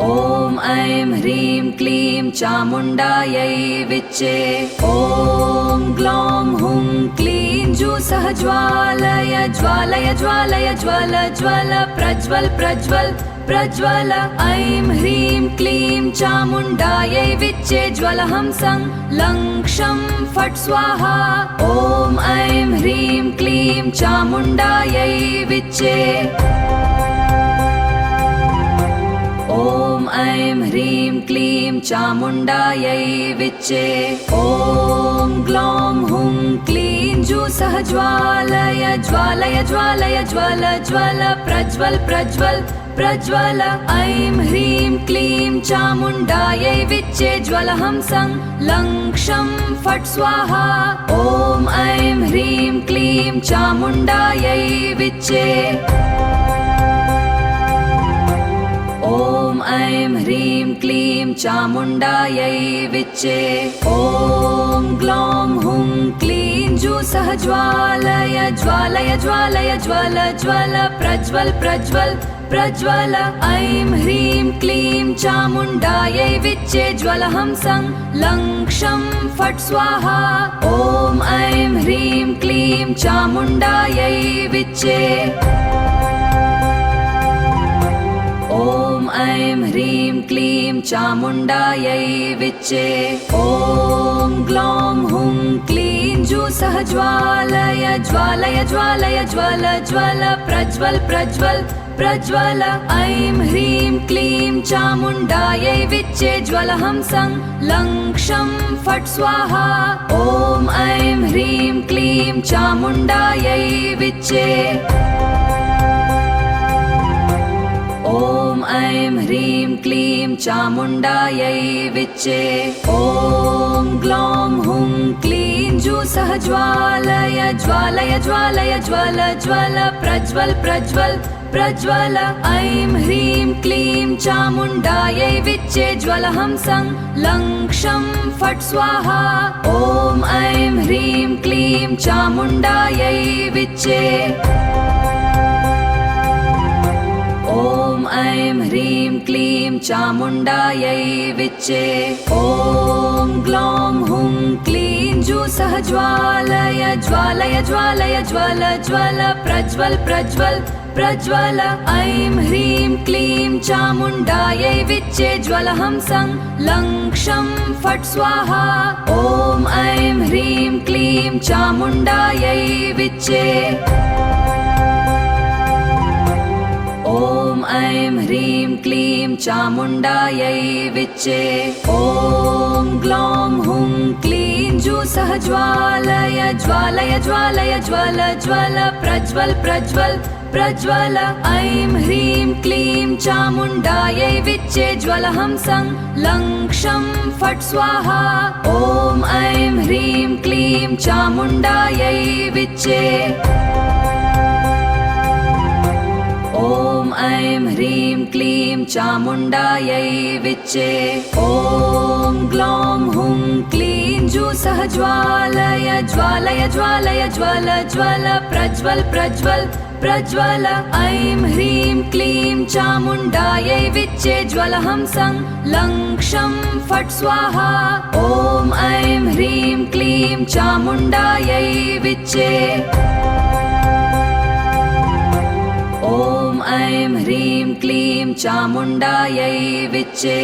ॐ ऐं ह्रीं क्लीं चामुण्डायै विच्चे। ॐ ग्लौं हुं क्लीं जूसः ज्वालय ज्वालय ज्वालय ज्वल ज्वल प्रज्वल प्रज्वल प्रज्वल। ऐं ह्रीं क्लीं चामुण्डायै विच्चे ज्वलहंसं लं क्षं फट् स्वाहा। ॐ ऐं ह्रीं क्लीं चामुण्डायै विच्चे। ॐ ऐं ह्रीं क्लीं चामुण्डायै विच्चे। ॐ ग्लौं हुं क्लीं जूसः ज्वालय ज्वालय ज्वालय ज्वल ज्वल प्रज्वल प्रज्वल प्रज्वल। ऐं ह्रीं क्लीं चामुण्डायै विच्चे ज्वलहंसं लं क्षं फट् स्वाहा। ॐ ऐं ह्रीं क्लीं चामुण्डायै विच्चे। ॐ ऐं ह्रीं क्लीं चामुण्डायै विच्चे। ॐ ग्लौं हुं क्लीं जूसः ज्वालय ज्वालय ज्वालय ज्वल ज्वल प्रज्वल प्रज्वल प्रज्वल। ऐं ह्रीं क्लीं चामुण्डायै विच्चे ज्वलहंसं लं क्षं फट् स्वाहा। ॐ ऐं ह्रीं क्लीं चामुण्डायै विच्चे। ॐ ऐं ह्रीं क्लीं चामुण्डायै विच्चे। ॐ ग्लौं हुं क्लीं जूसः ज्वालय ज्वालय ज्वालय ज्वल ज्वल प्रज्वल प्रज्वल प्रज्वल। ऐं ह्रीं क्लीं चामुण्डायै विच्चे ज्वलहंसं लं क्षं फट् स्वाहा। ॐ ऐं ह्रीं क्लीं चामुण्डायै विच्चे। ॐ ऐं ह्रीं क्लीं चामुण्डायै विच्चे। ॐ ग्लौं हुं क्लीं जूसः ज्वालय ज्वालय ज्वालय ज्वल ज्वल प्रज्वल प्रज्वल प्रज्वल। ऐं ह्रीं क्लीं चामुण्डायै विच्चे ज्वलहंसं लं क्षं फट् स्वाहा। ॐ ऐं ह्रीं क्लीं चामुण्डायै विच्चे। ॐ ऐं ह्रीं क्लीं चामुण्डायै विच्चे। ॐ ग्लौं हुं क्लीं जूसः ज्वालय ज्वालय ज्वालय ज्वल ज्वल प्रज्वल प्रज्वल प्रज्वल। ऐं ह्रीं क्लीं चामुण्डायै विच्चे ज्वलहंसं लं क्षं फट् स्वाहा। ॐ ऐं ह्रीं क्लीं चामुण्डायै विच्चे। ॐ ऐं ह्रीं क्लीं चामुण्डायै विच्चे। ॐ ग्लौं हुं क्लीं जूसः ज्वालय ज्वालय ज्वालय ज्वल ज्वल प्रज्वल प्रज्वल प्रज्वल। ऐं ह्रीं क्लीं चामुण्डायै विच्चे ज्वलहंसं लं क्षं फट् स्वाहा। ॐ ऐं ह्रीं क्लीं चामुण्डायै विच्चे। ॐ ऐं ह्रीं क्लीं चामुण्डायै विच्चे। ॐ ग्लौं हुं क्लीं जूसः ज्वालय ज्वालय ज्वालय ज्वल ज्वल प्रज्वल प्रज्वल प्रज्वल। ऐं ह्रीं क्लीं चामुण्डायै विच्चे ज्वलहंसं लं क्षं फट् स्वाहा। ॐ ऐं ह्रीं क्लीं चामुण्डायै विच्चे। ॐ ऐं ह्रीं क्लीं चामुण्डायै विच्चे।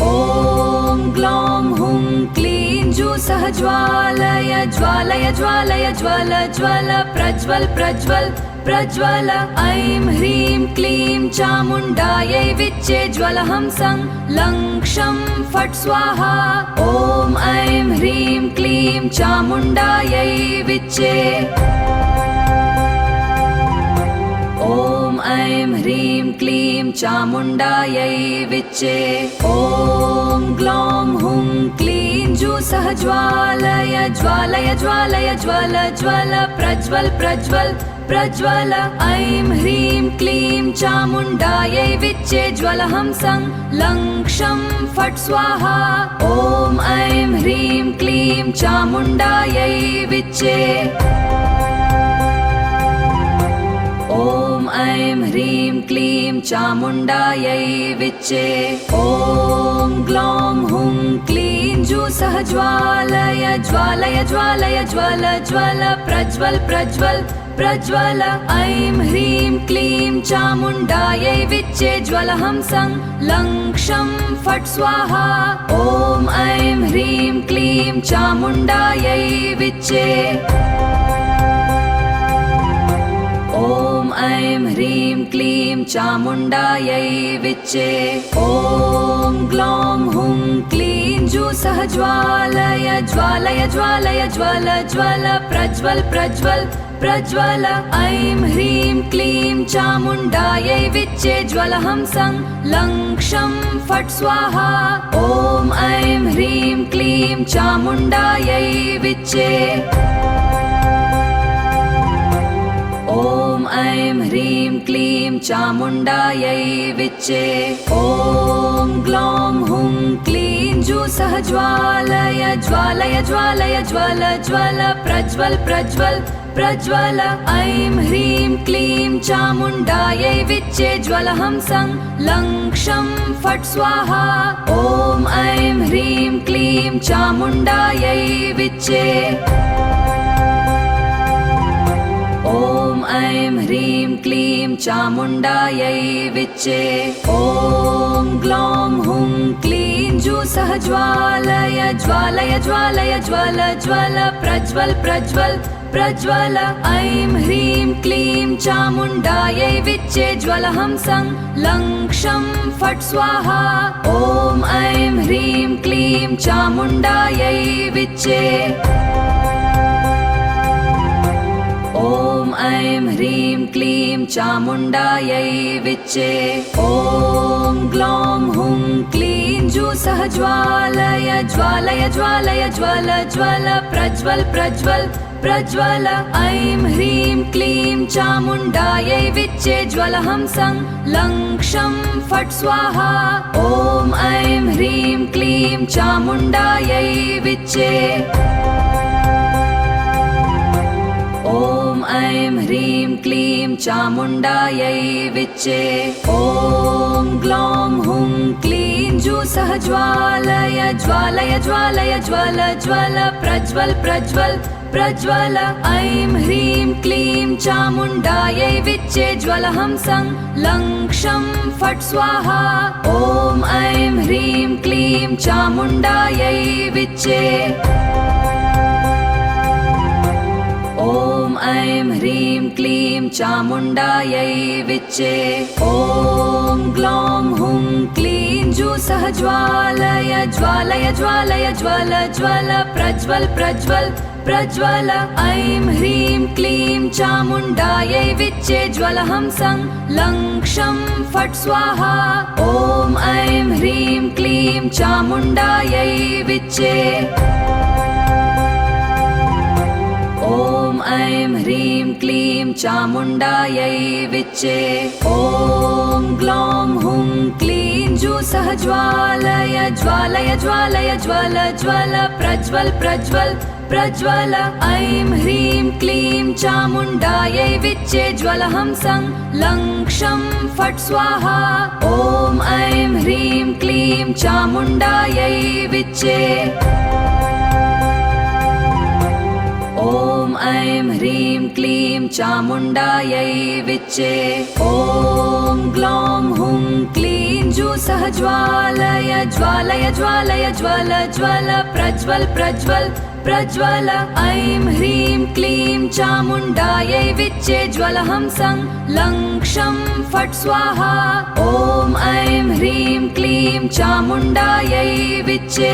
ॐ ग्लौं हुं क्लीं जूसः ज्वालय ज्वालय ज्वालय ज्वल ज्वल प्रज्वल प्रज्वल प्रज्वल। ऐं ह्रीं क्लीं चामुण्डायै विच्चे ज्वलहंसं लं क्षं फट् स्वाहा। ॐ ऐं ह्रीं क्लीं चामुण्डायै विच्चे। ॐ ऐं ह्रीं क्लीं चामुण्डायै विच्चे। ॐ ग्लौं हुं क्लीं जूसः ज्वालय ज्वालय ज्वालय ज्वल ज्वल प्रज्वल प्रज्वल प्रज्वल। ऐं ह्रीं क्लीं चामुण्डायै विच्चे ज्वलहंसं लं क्षं फट् स्वाहा। ॐ ऐं ह्रीं क्लीं चामुण्डायै विच्चे। ॐ ऐं ह्रीं क्लीं चामुण्डायै विच्चे। ॐ ग्लौं हुं क्लीं जूसः ज्वालय ज्वालय ज्वालय ज्वल ज्वल प्रज्वल प्रज्वल प्रज्वल। ऐं ह्रीं क्लीं चामुण्डायै विच्चे ज्वलहंसं लं क्षं फट् स्वाहा। ॐ ऐं ह्रीं क्लीं चामुण्डायै विच्चे। ॐ ऐं ह्रीं क्लीं चामुण्डायै विच्चे। ॐ ग्लौं हुं क्लीं जूसः ज्वालय ज्वालय ज्वालय ज्वल ज्वल प्रज्वल प्रज्वल प्रज्वल। ऐं ह्रीं क्लीं चामुण्डायै विच्चे ज्वलहंसं लं क्षं फट् स्वाहा। ॐ ऐं ह्रीं क्लीं चामुण्डायै विच्चे। ॐ ऐं ह्रीं क्लीं चामुण्डायै विच्चे। ॐ ग्लौं हुं क्लीं जूसः ज्वालय ज्वालय ज्वालय ज्वल ज्वल प्रज्वल प्रज्वल प्रज्वल। ऐं ह्रीं क्लीं चामुण्डायै विच्चे ज्वलहंसं लं क्षं फट् स्वाहा। ॐ ऐं ह्रीं क्लीं चामुण्डायै विच्चे। ॐ ऐं ह्रीं क्लीं चामुण्डायै विच्चे। ॐ ग्लौं हुं क्लीं जूसः ज्वालय ज्वालय ज्वालय ज्वल ज्वल प्रज्वल प्रज्वल प्रज्वल। ऐं ह्रीं क्लीं चामुण्डायै विच्चे ज्वलहंसं लं क्षं फट् स्वाहा। ॐ ऐं ह्रीं क्लीं चामुण्डायै विच्चे। ॐ ऐं ह्रीं क्लीं चामुण्डायै विच्चे। ॐ ग्लौं हुं क्लीं जूसः ज्वालय ज्वालय ज्वालय ज्वल ज्वल प्रज्वल प्रज्वल प्रज्वल। ऐं ह्रीं क्लीं चामुण्डायै विच्चे ज्वलहंसं लं क्षं फट् स्वाहा। ॐ ऐं ह्रीं क्लीं चामुण्डायै विच्चे। ॐ ऐं ह्रीं क्लीं चामुण्डायै विच्चे। ॐ ग्लौं हुं क्लीं जूसः ज्वालय ज्वालय ज्वालय ज्वल ज्वल प्रज्वल प्रज्वल प्रज्वल। ऐं ह्रीं क्लीं चामुण्डायै विच्चे ज्वलहंसं लं क्षं फट् स्वाहा। ॐ ऐं ह्रीं क्लीं चामुण्डायै विच्चे। ॐ ऐं ह्रीं क्लीं चामुण्डायै विच्चे। ॐ ग्लौं हुं क्लीं जूसः ज्वालय ज्वालय ज्वालय ज्वल ज्वल प्रज्वल प्रज्वल प्रज्वल। ऐं ह्रीं क्लीं चामुण्डायै विच्चे ज्वलहंसं लं क्षं फट् स्वाहा। ॐ ऐं ह्रीं क्लीं चामुण्डायै विच्चे। ॐ ऐं ह्रीं क्लीं चामुण्डायै विच्चे। ॐ ग्लौं हुं क्लीं जूसः ज्वालय ज्वालय ज्वालय ज्वल ज्वल प्रज्वल प्रज्वल प्रज्वल। ऐं ह्रीं क्लीं चामुण्डायै विच्चे ज्वलहंसं लं क्षं फट् स्वाहा। ॐ ऐं ह्रीं क्लीं चामुण्डायै विच्चे। ॐ ऐं ह्रीं क्लीं चामुण्डायै विच्चे। ॐ ग्लौं हुं क्लीं जूसः ज्वालय ज्वालय ज्वालय ज्वल ज्वल प्रज्वल प्रज्वल प्रज्वल। ऐं ह्रीं क्लीं चामुण्डायै विच्चे ज्वलहंसं लं क्षं फट् स्वाहा। ॐ ऐं ह्रीं क्लीं चामुण्डायै विच्चे।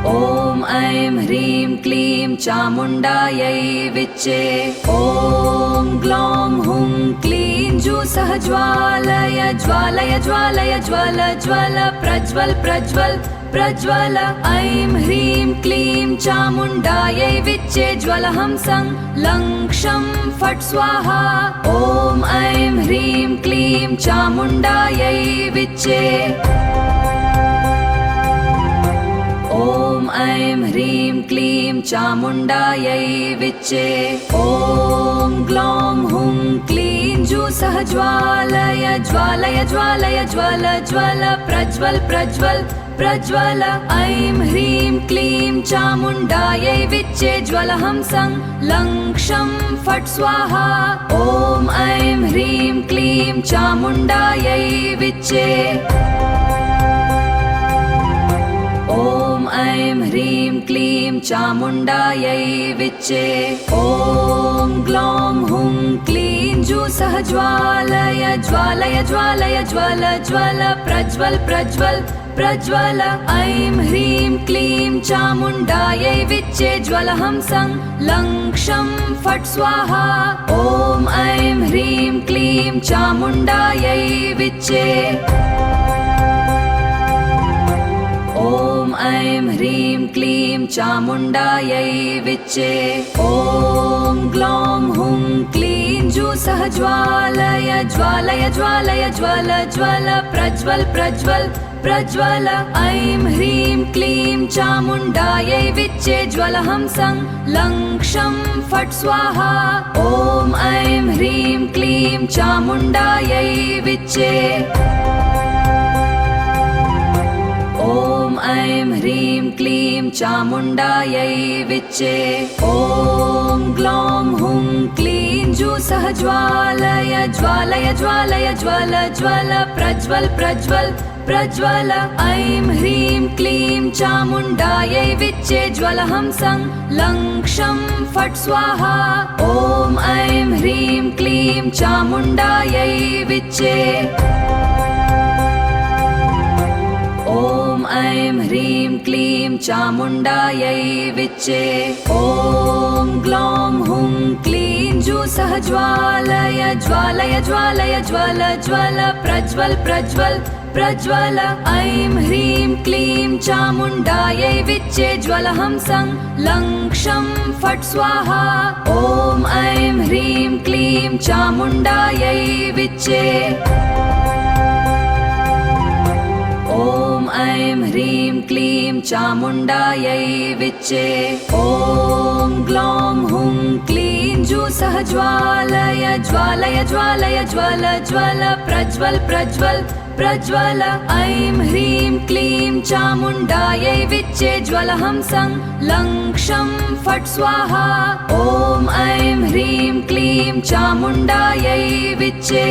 ॐ ऐं ह्रीं क्लीं चामुण्डायै विच्चे। ॐ ग्लौं हुं क्लीं जूसः ज्वालय ज्वालय ज्वालय ज्वल ज्वल प्रज्वल प्रज्वल प्रज्वल। ऐं ह्रीं क्लीं चामुण्डायै विच्चे ज्वलहंसं लं क्षं फट् स्वाहा। ॐ ऐं ह्रीं क्लीं चामुण्डायै विच्चे। ॐ ऐं ह्रीं क्लीं चामुण्डायै विच्चे। ॐ ग्लौं हुं क्लीं जूसः ज्वालय ज्वालय ज्वालय ज्वल ज्वल प्रज्वल प्रज्वल प्रज्वल। ऐं ह्रीं क्लीं चामुण्डायै विच्चे ज्वलहंसं लं क्षं फट् स्वाहा। ॐ ऐं ह्रीं क्लीं चामुण्डायै विच्चे। ॐ ऐं ह्रीं क्लीं चामुण्डायै विच्चे। ॐ ग्लौं हुं क्लीं जूसः ज्वालय ज्वालय ज्वालय ज्वल ज्वल प्रज्वल प्रज्वल प्रज्वल। ऐं ह्रीं क्लीं चामुण्डायै विच्चे ज्वलहंसं लं क्षं फट् स्वाहा। ॐ ऐं ह्रीं क्लीं चामुण्डायै विच्चे। ॐ ऐं ह्रीं क्लीं चामुण्डायै विच्चे। ॐ ग्लौं हुं क्लीं जूसः ज्वालय ज्वालय ज्वालय ज्वल ज्वल प्रज्वल प्रज्वल प्रज्वल। ऐं ह्रीं क्लीं चामुण्डायै विच्चे ज्वलहंसं लं क्षं फट् स्वाहा। ॐ ऐं ह्रीं क्लीं चामुण्डायै विच्चे। ॐ ऐं ह्रीं ह्रीं क्लीं चामुण्डायै विच्चे। ॐ ग्लौं हुं क्लीं जूसः ज्वालय ज्वालय ज्वालय ज्वल ज्वल प्रज्वल प्रज्वल प्रज्वल। ऐं ह्रीं क्लीं चामुण्डायै विच्चे ज्वलहंसं लं क्षं फट् स्वाहा। ॐ ऐं ह्रीं क्लीं चामुण्डायै विच्चे। ॐ ऐं ह्रीं क्लीं चामुण्डायै विच्चे। ॐ ग्लौं हुं क्लीं जूसः ज्वालय ज्वालय ज्वालय ज्वल ज्वल प्रज्वल प्रज्वल प्रज्वल। ऐं ह्रीं क्लीं चामुण्डायै विच्चे ज्वलहंसं लं क्षं फट् स्वाहा। ॐ ऐं ह्रीं क्लीं चामुण्डायै विच्चे। ॐ ऐं ह्रीं क्लीं चामुण्डायै विच्चे। ॐ ग्लौं हुं क्लीं जूसः ज्वालय ज्वालय ज्वालय ज्वल ज्वल प्रज्वल प्रज्वल प्रज्वल। ऐं ह्रीं क्लीं चामुण्डायै विच्चे ज्वलहंसं लं क्षं फट् स्वाहा। ॐ ऐं ह्रीं क्लीं चामुण्डायै विच्चे।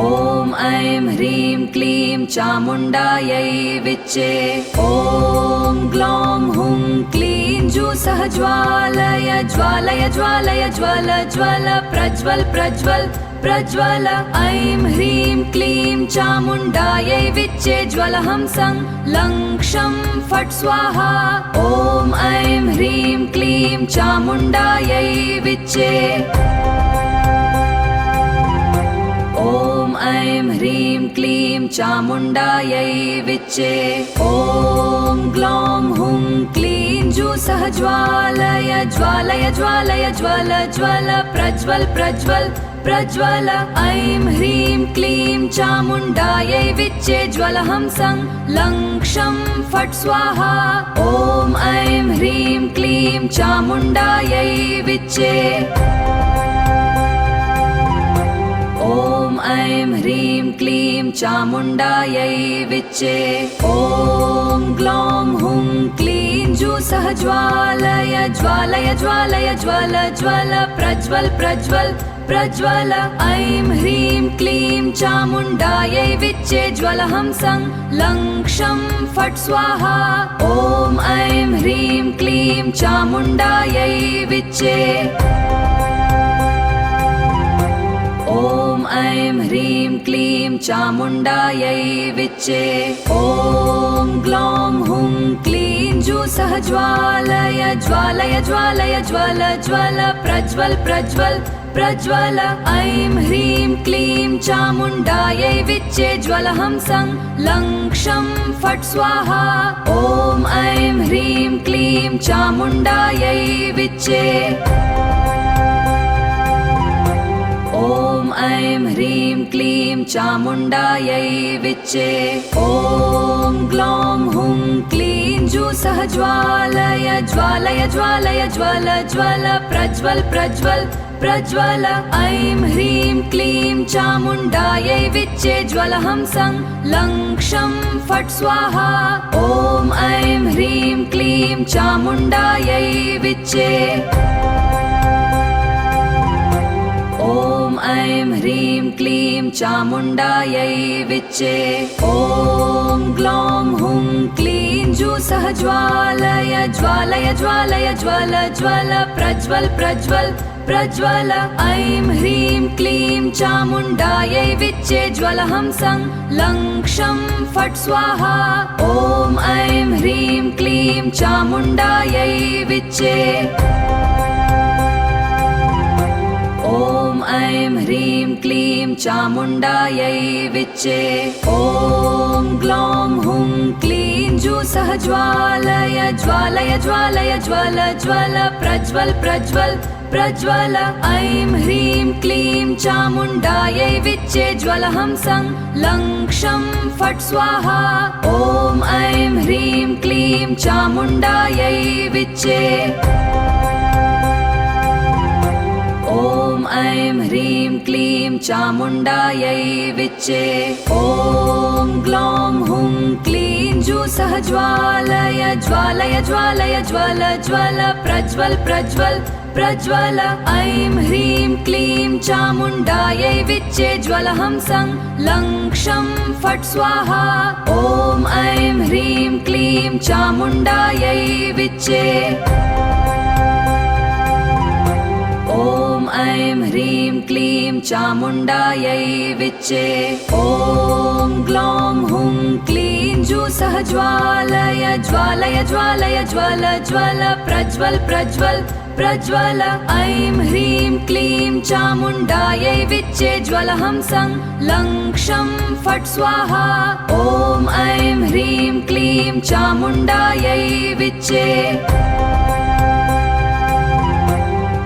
ॐ ऐं ह्रीं क्लीं चामुण्डायै विच्चे। ॐ ग्लौं हुं क्लीं जूसः ज्वालय ज्वालय ज्वालय ज्वल ज्वल प्रज्वल प्रज्वल प्रज्वल। ऐं ह्रीं क्लीं चामुण्डायै विच्चे ज्वलहंसं लं क्षं फट् स्वाहा। ॐ ऐं ह्रीं क्लीं चामुण्डायै विच्चे। ॐ ऐं ह्रीं क्लीं चामुण्डायै विच्चे। ॐ ग्लौं हुं क्लीं जूसः ज्वालय ज्वालय ज्वालय ज्वल ज्वल प्रज्वल प्रज्वल प्रज्वल। ऐं ह्रीं क्लीं चामुण्डायै विच्चे ज्वलहंसं लं क्षं फट् स्वाहा। ॐ ऐं ह्रीं क्लीं चामुण्डायै विच्चे। ॐ ऐं ह्रीं क्लीं चामुण्डायै विच्चे। ॐ ग्लौं हुं क्लीं जूसः ज्वालय ज्वालय ज्वालय ज्वल ज्वल प्रज्वल प्रज्वल प्रज्वल। ऐं ह्रीं क्लीं चामुण्डायै विच्चे ज्वलहंसं लं क्षं फट् स्वाहा। ॐ ऐं ह्रीं क्लीं चामुण्डायै विच्चे। ॐ ऐं ह्रीं क्लीं चामुण्डायै विच्चे। ॐ ग्लौं हुं क्लीं जूसः ज्वालय ज्वालय ज्वालय ज्वल ज्वल प्रज्वल प्रज्वल प्रज्वल। ऐं ह्रीं क्लीं चामुण्डायै विच्चे ज्वलहंसं लं क्षं फट् स्वाहा। ॐ ऐं ह्रीं क्लीं चामुण्डायै विच्चे। ॐ ऐं ह्रीं क्लीं चामुण्डायै विच्चे। ॐ ग्लौं हुं क्लीं जूसः ज्वालय ज्वालय ज्वालय ज्वल ज्वल प्रज्वल प्रज्वल प्रज्वल। ऐं ह्रीं क्लीं चामुण्डायै विच्चे ज्वलहंसं लं क्षं फट् स्वाहा। ॐ ऐं ह्रीं क्लीं चामुण्डायै विच्चे। ॐ ऐं ह्रीं क्लीं चामुण्डायै विच्चे। ॐ ग्लौं हुं क्लीं जूसः ज्वालय ज्वालय ज्वालय ज्वल ज्वल प्रज्वल प्रज्वल प्रज्वल। ऐं ह्रीं क्लीं चामुण्डायै विच्चे ज्वलहंसं लं क्षं फट् स्वाहा। ॐ ऐं ह्रीं क्लीं चामुण्डायै विच्चे। ॐ ऐं ह्रीं क्लीं चामुण्डायै विच्चे। ॐ ग्लौं हुं क्लीं जूसः ज्वालय ज्वालय ज्वालय ज्वल ज्वल प्रज्वल प्रज्वल प्रज्वल। ऐं ह्रीं क्लीं चामुण्डायै विच्चे ज्वलहंसं लं क्षं फट् स्वाहा। ॐ ऐं ह्रीं क्लीं चामुण्डायै विच्चे। ॐ ॐ ऐं ह्रीं क्लीं चामुण्डायै विच्चे ॐ ग्लौं हुं क्लीं जूसः ज्वालय ज्वालय ज्वालय ज्वल ज्वल प्रज्वल प्रज्वल प्रज्वल ऐं ह्रीं क्लीं चामुण्डायै विच्चे ज्वलहंसं लं क्षं फट् स्वाहा ॐ ऐं ह्रीं क्लीं चामुण्डायै विच्चे ॐ ऐं ह्रीं क्लीं चामुण्डायै विच्चे ॐ ग्लौं हुं क्लीं जूसः ज्वालय ज्वालय ज्वालय ज्वल ज्वल प्रज्वल प्रज्वल प्रज्वल ऐं ह्रीं क्लीं चामुण्डायै विच्चे ज्वलहंसं लं क्षं फट् स्वाहा ॐ ऐं ह्रीं क्लीं चामुण्डायै विच्चे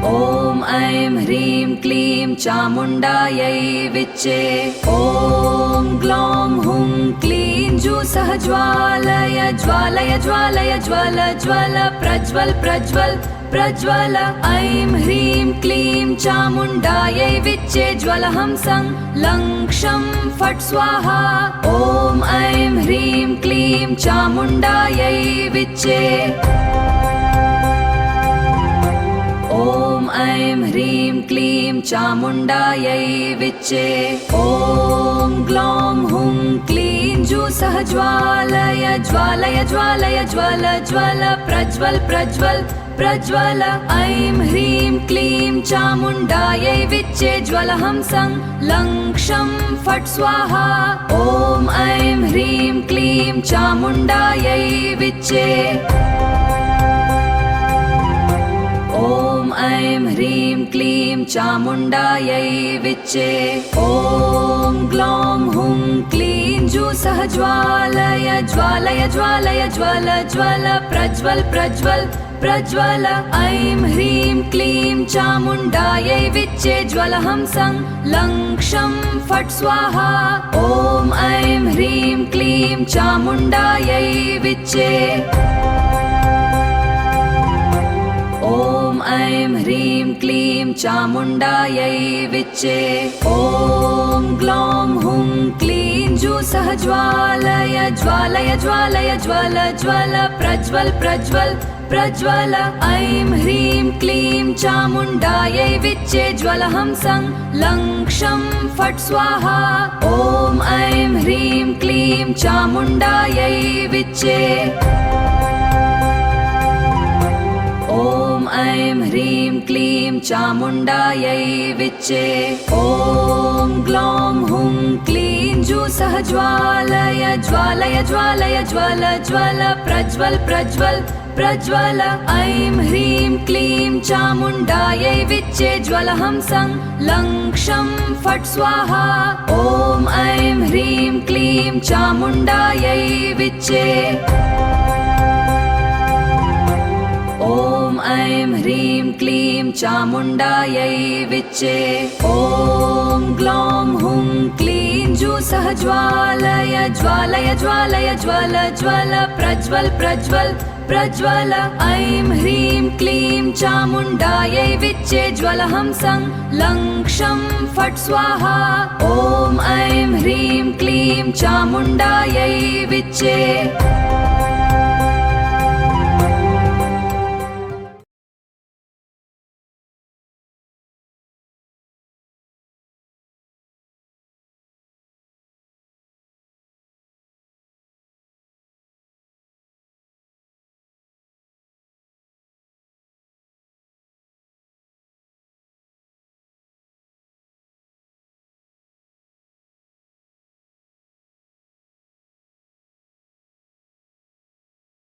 ॐ ऐं ह्रीं क्लीं चामुण्डायै विच्चे ॐ ग्लौं हुं क्लीं जूसः ज्वालय ज्वालय ज्वालय ज्वल ज्वल प्रज्वल प्रज्वल प्रज्वल ऐं ह्रीं क्लीं चामुण्डायै विच्चे ज्वलहंसं लं क्षं फट् स्वाहा ॐ ऐं ह्रीं क्लीं चामुण्डायै विच्चे ॐ ऐं ह्रीं क्लीं चामुण्डायै विच्चे ॐ ग्लौं हुं क्लीं जूसः ज्वालय ज्वालय ज्वालय ज्वल ज्वल प्रज्वल प्रज्वल प्रज्वल ऐं ह्रीं क्लीं चामुण्डायै विच्चे ज्वलहंसं लं क्षं फट् स्वाहा ॐ ऐं ह्रीं क्लीं चामुण्डायै विच्चे ॐ ऐं ह्रीं क्लीं चामुण्डायै विच्चे ॐ ग्लौं हुं क्लीं जूसः ज्वालय ज्वालय ज्वालय ज्वल ज्वल प्रज्वल प्रज्वल प्रज्वल ऐं ह्रीं क्लीं चामुण्डायै विच्चे ज्वलहंसं लं क्षं फट् स्वाहा ॐ ऐं ह्रीं क्लीं चामुण्डायै विच्चे ॐ ऐं ह्रीं क्लीं चामुण्डायै विच्चे ॐ ग्लौं हुं क्लीं जूसः ज्वालय ज्वालय ज्वालय ज्वल ज्वल प्रज्वल प्रज्वल प्रज्वल ऐं ह्रीं क्लीं चामुण्डायै विच्चे ज्वलहंसं लं क्षं फट् स्वाहा ॐ ऐं ह्रीं क्लीं चामुण्डायै विच्चे ॐ ऐं ह्रीं क्लीं चामुण्डायै विच्चे ॐ ग्लौं हुं क्लीं जूसः ज्वालय ज्वालय ज्वालय ज्वल ज्वल प्रज्वल प्रज्वल प्रज्वल ऐं ह्रीं क्लीं चामुण्डायै विच्चे ज्वलहंसं लं क्षं फट् स्वाहा ॐ ऐं ह्रीं क्लीं चामुण्डायै विच्चे ॐ ऐं ह्रीं क्लीं चामुण्डायै विच्चे ॐ ग्लौं हुं क्लीं जूसः ज्वालय ज्वालय ज्वालय ज्वल ज्वल प्रज्वल प्रज्वल प्रज्वल ऐं ह्रीं क्लीं चामुण्डायै विच्चे ज्वलहंसं लं क्षं फट् स्वाहा ॐ ऐं ह्रीं क्लीं चामुण्डायै विच्चे